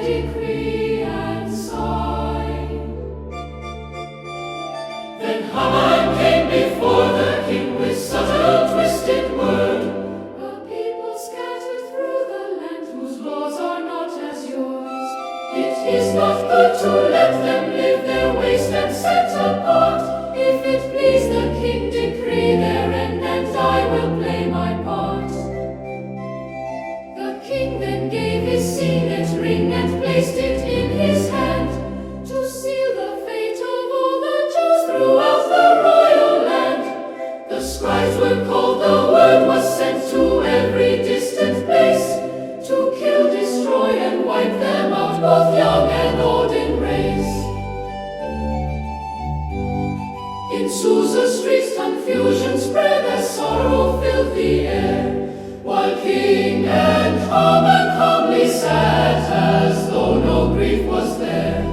decree and sign. Then Haman came before the king with subtle twisted word. A people scattered through the land whose laws are not as yours. It is not good to let them live their waste and set apart. If it please the king, decree their end, and I will play my part. The king then gave his signet ring and placed it in his hand, to seal the fate of all the Jews throughout the royal land. The scribes were called, the word was sent to every distant place, To kill, destroy, and wipe them out, both young and old in race. In Susa's streets confusion spread as sorrow filled the air, while king and Haman calmly sat as though no grief was there.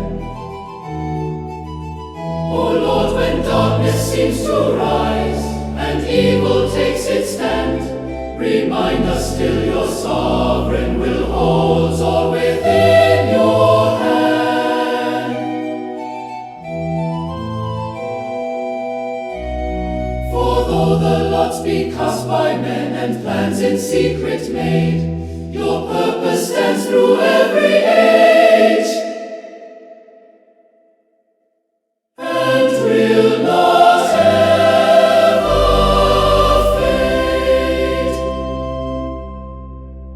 O Lord, when darkness seems to rise and evil takes its stand, remind us still your sovereign will holds all within your hand. For though the lots be cast by men and plans in secret made, your purpose stands through every